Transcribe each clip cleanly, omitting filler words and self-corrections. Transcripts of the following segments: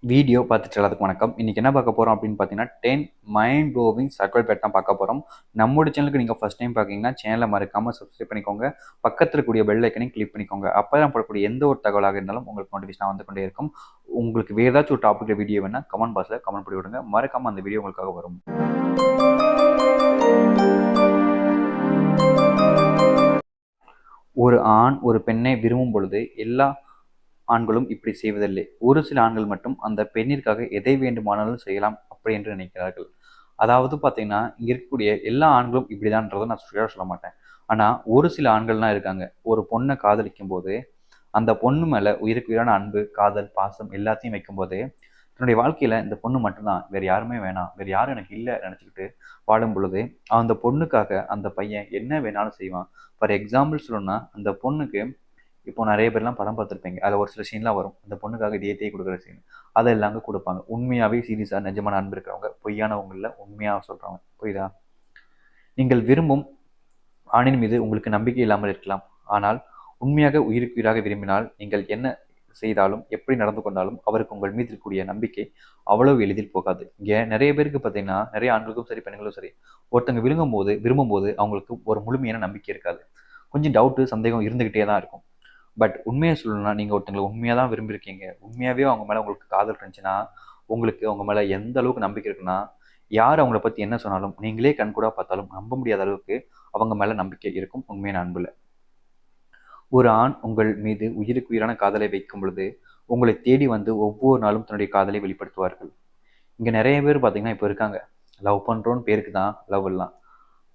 Video பார்த்துட்டு எல்லாத்துக்கும் வணக்கம். இன்னைக்கு என்ன பார்க்க போறோம் அப்படின்னு பார்த்தீங்கன்னா, 10 மைண்ட் ப்ளோவிங் சர்க்கிள் பேட் தான் பார்க்க போறோம். நம்முடைய சேனலுக்கு நீங்க ஃபர்ஸ்ட் டைம் பார்க்கீங்கன்னா, சேனலை மறக்காம சப்ஸ்கிரைப் பண்ணிக்கோங்க. பக்கத்துல இருக்கக்கூடிய பெல் ஐக்கனையும் கிளிக் பண்ணிக்கோங்க. அப்பதான் போடக்கூடிய எந்த ஒரு தகவலாக இருந்தாலும் உங்களுக்கு நோட்டிஃபிகேஷன் வந்து கொண்டே இருக்கும். உங்களுக்கு வேற ஏதாச்சும் ஒரு டாபிக்ல வீடியோ வேணா கமெண்ட் பாக்ஸ்ல கமெண்ட் பண்ணி விடுங்க. மறக்காம அந்த வீடியோ உங்களுக்காக வரும். ஒரு ஆண் ஒரு பெண்ணை விரும்பும் பொழுது எல்லா ஆண்களும் இப்படி செய்வதில்லை. ஒரு சில ஆண்கள் மட்டும் அந்த பெண்ணிற்காக எதை வேண்டுமானாலும் செய்யலாம் அப்படி என்று நினைக்கிறார்கள். அதாவது பார்த்தீங்கன்னா, இங்க இருக்கக்கூடிய எல்லா ஆண்களும் இப்படிதான்றத நான் சொல்ல மாட்டேன். ஆனா, ஒரு சில ஆண்கள்லாம் இருக்காங்க. ஒரு பொண்ண காதலிக்கும்போது, அந்த பொண்ணு மேல உயிருக்கு உயிரான அன்பு, காதல், பாசம் எல்லாத்தையும் வைக்கும்போது, தன்னுடைய வாழ்க்கையில இந்த பொண்ணு மட்டும் தான். வேற யாருமே வேணாம். வேற யாரும் எனக்கு இல்ல நெனச்சுக்கிட்டு வாழும் பொழுது, அந்த பொண்ணுக்காக அந்த பையன் என்ன வேணாலும் செய்வான். ஃபார் எக்ஸாம்பிள் சொல்லணும்னா, அந்த பொண்ணுக்கு இப்போ நெறைய பேர்லாம் படம் பார்த்துருப்பீங்க. அதுல ஒரு சில சீன்லாம் வரும். அந்த பொண்ணுக்காக இதயத்தையே குடுக்குற சீன். அதெல்லாம் குடுப்பாங்க. உண்மையாவே சீரியஸா நிஜமான அன்பு இருக்கிறவங்க, பொய்யானவங்க இல்ல, உண்மையா சொல்றவங்க. புரியுதா? நீங்கள் விரும்பும் ஆணின் மீது உங்களுக்கு நம்பிக்கை இல்லாமல் இருக்கலாம். ஆனால் உண்மையாக உயிருக்கு உயிராக விரும்பினால், நீங்கள் என்ன செய்தாலும், எப்படி நடந்து கொண்டாலும், அவருக்கு உங்கள் மீது இருக்கக்கூடிய நம்பிக்கை அவ்வளவு எளிதில் போகாது. இங்க நெறைய பேருக்கு பார்த்தீங்கன்னா, நெறைய ஆண்களுக்கும் சரி, பெண்களுக்கும் சரி, ஒருத்தங்க விரும்பும்போது அவங்களுக்கு ஒரு முழுமையான நம்பிக்கை இருக்காது. கொஞ்சம் டவுட்டு, சந்தேகம் இருந்துகிட்டே தான் இருக்கும். பட் உண்மையை சொல்லணும்னா, நீங்க ஒருத்தங்கள உண்மையா தான் விரும்பியிருக்கீங்க. உண்மையாவே அவங்க மேல உங்களுக்கு காதல் இருந்துச்சுன்னா, உங்களுக்கு அவங்க மேல எந்த அளவுக்கு நம்பிக்கை இருக்குன்னா, யார் அவங்கள பத்தி என்ன சொன்னாலும், நீங்களே கண்கூடா பார்த்தாலும் நம்ப முடியாத அளவுக்கு அவங்க மேல நம்பிக்கை இருக்கும் உண்மையான அன்புல. ஒரு ஆண் உங்கள் மீது உயிருக்கு உயிரான காதலை வைக்கும் பொழுது, உங்களை தேடி வந்து ஒவ்வொரு நாளும் தன்னுடைய காதலை வெளிப்படுத்துவார்கள். இங்க நெறைய பேர் பார்த்தீங்கன்னா, இப்ப இருக்காங்க. லவ் பண்றோம்ன்னு பேருக்கு தான் லவ் எல்லாம்.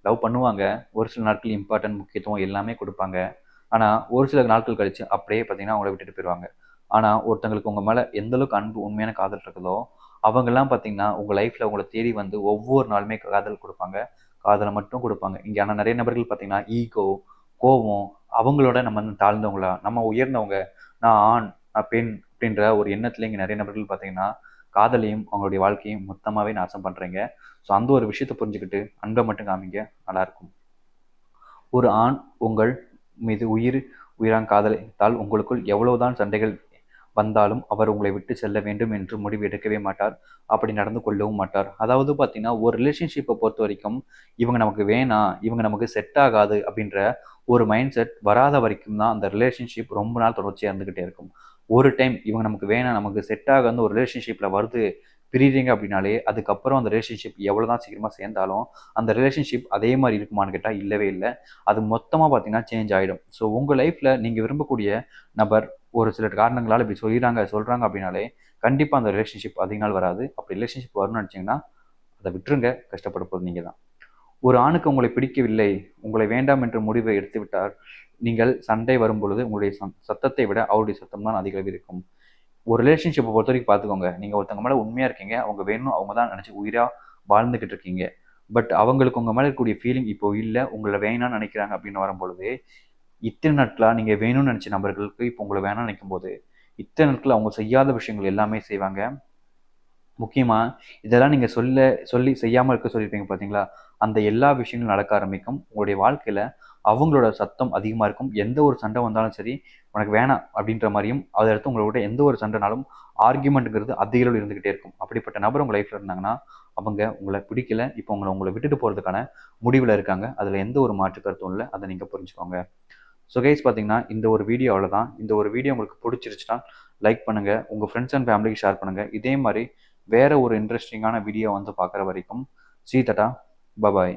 லவ் பண்ணுவாங்க. ஒரு சில நாட்கள் இம்பார்ட்டன்ட், முக்கியத்துவம் எல்லாமே குடுப்பாங்க. ஆனா, ஒரு சில நாட்கள் கழிச்சு அப்படியே பார்த்தீங்கன்னா, அவங்கள விட்டுட்டு போயிருவாங்க. ஆனா, ஒருத்தங்களுக்கு உங்க மேல எந்த அளவுக்கு அன்பு, உண்மையான காதல் இருக்குதோ, அவங்கலாம் பார்த்தீங்கன்னா, உங்க லைஃப்ல உங்கள தேடி வந்து ஒவ்வொரு நாளுமே காதல் குடுப்பாங்க. காதல மட்டும் குடுப்பாங்க. இங்க ஆனா நெறைய நபர்கள் பார்த்தீங்கன்னா, ஈகோ, கோவம், அவங்களோட நம்ம வந்து தாழ்ந்தவங்களா, நம்ம உயர்ந்தவங்க, நான் ஆண், நான் பெண் அப்படின்ற ஒரு எண்ணத்துல இங்க நெறைய நபர்கள் பார்த்தீங்கன்னா, காதலையும், அவங்களுடைய வாழ்க்கையும் மொத்தமாவே நாசம் பண்றீங்க. ஸோ அந்த ஒரு விஷயத்த புரிஞ்சுக்கிட்டு, அன்ப மட்டும் காமிங்க. நல்லாயிருக்கும். ஒரு ஆண் உங்கள் மீது உயிரான காதலித்தால் உங்களுக்குள் எவ்வளவுதான் சண்டைகள் வந்தாலும் அவர் உங்களை விட்டு செல்ல வேண்டும் என்று முடிவு எடுக்கவே மாட்டார். அப்படி நடந்து கொள்ளவும் மாட்டார். அதாவது பார்த்தீங்கன்னா, ஒரு ரிலேஷன்ஷிப்பை பொறுத்த வரைக்கும், இவங்க நமக்கு வேணாம், இவங்க நமக்கு செட் ஆகாது அப்படின்ற ஒரு மைண்ட் செட் வராத வரைக்கும் தான் அந்த ரிலேஷன்ஷிப் ரொம்ப நாள் தொடர்ச்சியா இருந்துகிட்டே இருக்கும். ஒரு டைம் இவங்க நமக்கு வேணாம், நமக்கு செட் ஆகாதுன்னு ஒரு ரிலேஷன்ஷிப்ல வருது, பிரியிறீங்க அப்படின்னாலே, அதுக்கப்புறம் அந்த ரிலேஷன்ஷிப் எவ்வளோதான் சீக்கிரமா சேர்ந்தாலும், அந்த ரிலேஷன்ஷிப் அதே மாரி இருக்குமான்னு கேட்டா இல்லவே இல்ல. அது மொத்தமா பார்த்தீங்கன்னா சேஞ்ச் ஆயிடும். ஸோ உங்க லைஃப்ல நீங்க விரும்பக்கூடிய நபர் ஒரு சில காரணங்களால இப்படி சொல்றாங்க அப்படின்னாலே, கண்டிப்பா அந்த ரிலேஷன்ஷிப் அதிக நாள் வராது. அப்படி ரிலேஷன்ஷிப் வரணும்னு நினைச்சீங்கன்னா, அத விட்டுருங்க. கஷ்டப்பட போறது நீங்க தான். ஒரு ஆணுக்கு உங்களை பிடிக்கவில்லை, உங்களை வேண்டாம் என்ற முடிவை எடுத்துவிட்டார், நீங்கள் சண்டை வரும்பொழுது உங்களுடைய சத்தத்தை விட அவருடைய சத்தம் தான் அதிக அளவில் இருக்கும். ஒரு ரிலேஷன்ஷிப்பை பொறுத்தவரைக்கும் பார்த்துக்கோங்க. நீங்க ஒருத்தவங்க மேல உண்மையா இருக்கீங்க. அவங்க வேணும், அவங்க தான் நினைச்சு உயிரா வாழ்ந்துகிட்டு இருக்கீங்க. பட் அவங்களுக்கு உங்க மேல இருக்கக்கூடிய ஃபீலிங் இப்போ இல்ல. உங்கள வேணாம்னு நினைக்கிறாங்க அப்படின்னு வரும்பொழுது, இத்தனை நாட்களா நீங்க வேணும்னு நினைச்ச நபர்களுக்கு இப்போ உங்கள வேணாம்னு நினைக்கும்போது, இத்தனை நாட்கள் அவங்க செய்யாத விஷயங்கள் எல்லாமே செய்வாங்க. முக்கியமா இதெல்லாம் நீங்க சொல்லி செய்யாம இருக்க சொல்லியிருப்பீங்க பார்த்தீங்களா? அந்த எல்லா விஷயங்களும் நடக்க ஆரம்பிக்கும். உங்களுடைய வாழ்க்கையில அவங்களோட சத்தம் அதிகமா இருக்கும். எந்த ஒரு சண்டை வந்தாலும் சரி, "உனக்கு வேணாம்" அப்படின்ற மாரியும், அத அடுத்து உங்களோட எந்த ஒரு சண்டைனாலும் ஆர்கியூமெண்ட்ங்கிறது அதிக அளவுல இருந்துகிட்டே இருக்கும். அப்படிப்பட்ட நபர் உங்க லைஃப்ல இருந்தாங்கன்னா, அவங்க உங்கள பிடிக்கல. இப்போ உங்கள விட்டுட்டு போறதுக்கான முடிவுல இருக்காங்க. அதுல எந்த ஒரு மாற்று கருத்தும் இல்ல. அத நீங்க புரிஞ்சுக்கோங்க. ஸோ கைஸ் பார்த்தீங்கன்னா, இந்த ஒரு வீடியோ அவ்வளோதான். இந்த ஒரு வீடியோ உங்களுக்கு பிடிச்சிருச்சுன்னா, லைக் பண்ணுங்க. உங்க ஃப்ரெண்ட்ஸ் அண்ட் ஃபேமிலிக்கு ஷேர் பண்ணுங்க. இதே மாரி வேற ஒரு இன்ட்ரஸ்டிங்கான வீடியோ வந்து பார்க்குற வரைக்கும், டாடா, பபாய்.